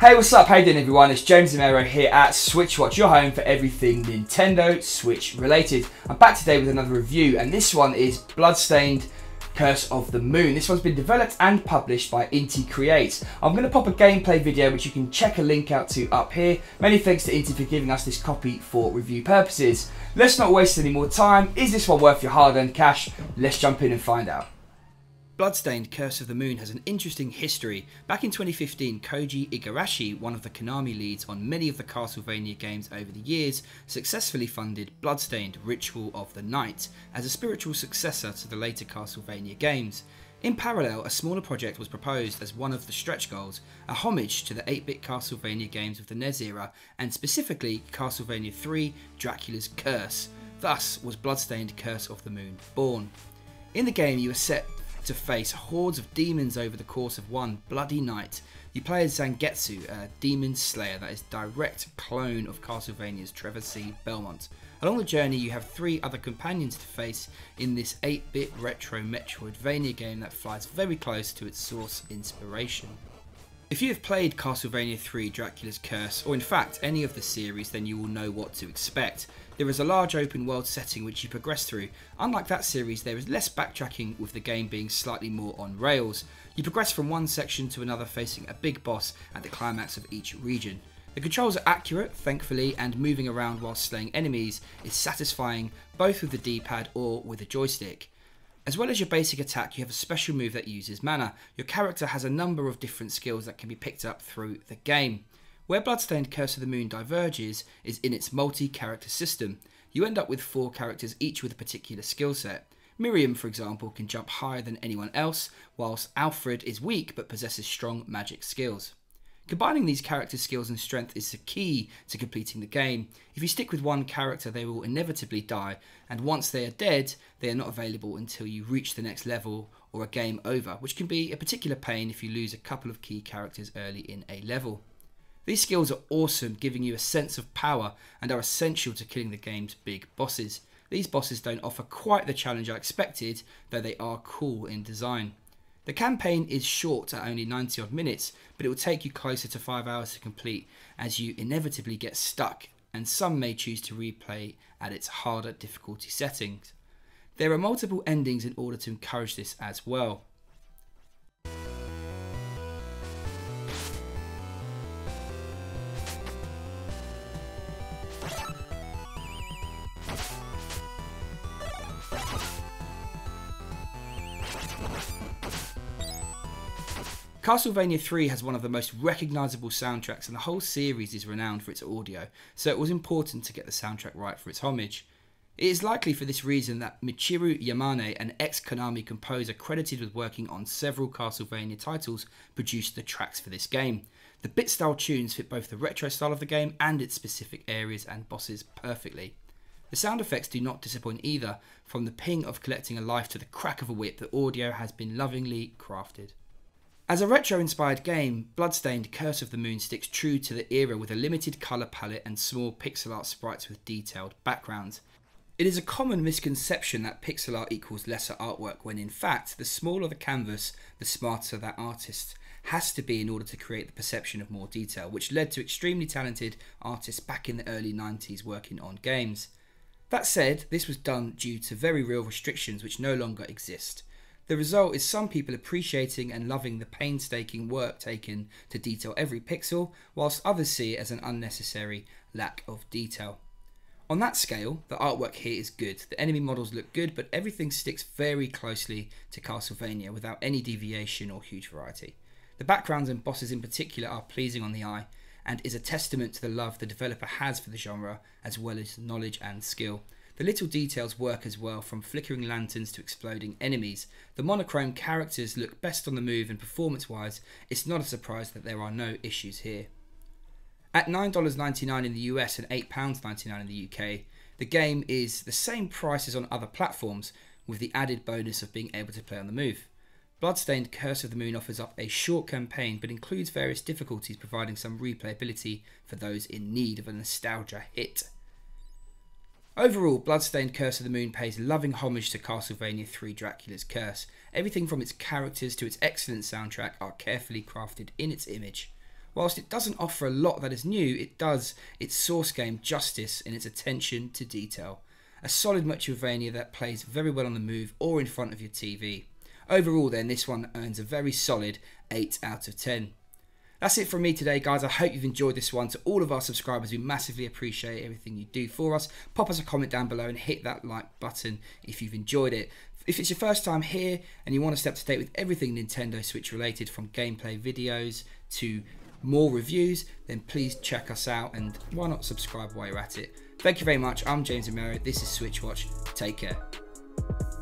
Hey, what's up? How you doing, everyone? It's James here at SwitchWatch, your home for everything Nintendo Switch related. I'm back today with another review, and this one is Bloodstained, Curse of the Moon. This one's been developed and published by Inti Creates. I'm going to pop a gameplay video which you can check a link out to up here. Many thanks to Inti for giving us this copy for review purposes. Let's not waste any more time. Is this one worth your hard-earned cash? Let's jump in and find out. Bloodstained Curse of the Moon has an interesting history. Back in 2015, Koji Igarashi, one of the Konami leads on many of the Castlevania games over the years, successfully funded Bloodstained Ritual of the Night as a spiritual successor to the later Castlevania games. In parallel, a smaller project was proposed as one of the stretch goals, a homage to the 8-bit Castlevania games of the NES era, and specifically Castlevania 3 Dracula's Curse. Thus was Bloodstained Curse of the Moon born. In the game, you are set to face hordes of demons over the course of one bloody night. You play as Zangetsu, a demon slayer that is direct clone of Castlevania's Trevor C. Belmont. Along the journey you have 3 other companions to face in this 8-bit retro Metroidvania game that flies very close to its source inspiration. If you have played Castlevania 3 Dracula's Curse, or in fact any of the series, then you will know what to expect. There is a large open world setting which you progress through. Unlike that series, there is less backtracking, with the game being slightly more on rails. You progress from one section to another, facing a big boss at the climax of each region. The controls are accurate, thankfully, and moving around while slaying enemies is satisfying both with the D-pad or with a joystick. As well as your basic attack, you have a special move that uses mana. Your character has a number of different skills that can be picked up through the game. Where Bloodstained Curse of the Moon diverges is in its multi-character system. You end up with 4 characters, each with a particular skill set. Miriam, for example, can jump higher than anyone else, whilst Alfred is weak but possesses strong magic skills. Combining these character skills and strength is the key to completing the game. If you stick with one character, they will inevitably die, and once they are dead, they are not available until you reach the next level or a game over, which can be a particular pain if you lose a couple of key characters early in a level. These skills are awesome, giving you a sense of power and are essential to killing the game's big bosses. These bosses don't offer quite the challenge I expected, though they are cool in design. The campaign is short at only 90 odd minutes, but it will take you closer to 5 hours to complete, as you inevitably get stuck, and some may choose to replay at its harder difficulty settings. There are multiple endings in order to encourage this as well. Castlevania 3 has one of the most recognisable soundtracks, and the whole series is renowned for its audio, so it was important to get the soundtrack right for its homage. It is likely for this reason that Michiru Yamane, an ex-Konami composer credited with working on several Castlevania titles, produced the tracks for this game. The bit-style tunes fit both the retro style of the game and its specific areas and bosses perfectly. The sound effects do not disappoint either. From the ping of collecting a life to the crack of a whip, the audio has been lovingly crafted. As a retro-inspired game, Bloodstained Curse of the Moon sticks true to the era with a limited colour palette and small pixel art sprites with detailed backgrounds. It is a common misconception that pixel art equals lesser artwork, when in fact, the smaller the canvas, the smarter that artist has to be in order to create the perception of more detail, which led to extremely talented artists back in the early 90s working on games. That said, this was done due to very real restrictions which no longer exist. The result is some people appreciating and loving the painstaking work taken to detail every pixel, whilst others see it as an unnecessary lack of detail. On that scale, the artwork here is good. The enemy models look good, but everything sticks very closely to Castlevania without any deviation or huge variety. The backgrounds and bosses in particular are pleasing on the eye, and is a testament to the love the developer has for the genre, as well as knowledge and skill. The little details work as well, from flickering lanterns to exploding enemies. The monochrome characters look best on the move, and performance-wise, it's not a surprise that there are no issues here. At $9.99 in the US and £8.99 in the UK, the game is the same price as on other platforms, with the added bonus of being able to play on the move. Bloodstained Curse of the Moon offers up a short campaign, but includes various difficulties, providing some replayability for those in need of a nostalgia hit. Overall, Bloodstained Curse of the Moon pays loving homage to Castlevania 3 Dracula's Curse. Everything from its characters to its excellent soundtrack are carefully crafted in its image. Whilst it doesn't offer a lot that is new, it does its source game justice in its attention to detail. A solid Metroidvania that plays very well on the move or in front of your TV. Overall then, this one earns a very solid 8 out of 10. That's it from me today, guys. I hope you've enjoyed this one. To all of our subscribers, we massively appreciate everything you do for us. Pop us a comment down below and hit that like button if you've enjoyed it. If it's your first time here and you want to stay up to date with everything Nintendo Switch related, from gameplay videos to more reviews, then please check us out, and why not subscribe while you're at it. Thank you very much. I'm James Romero. This is SwitchWatch. Take care.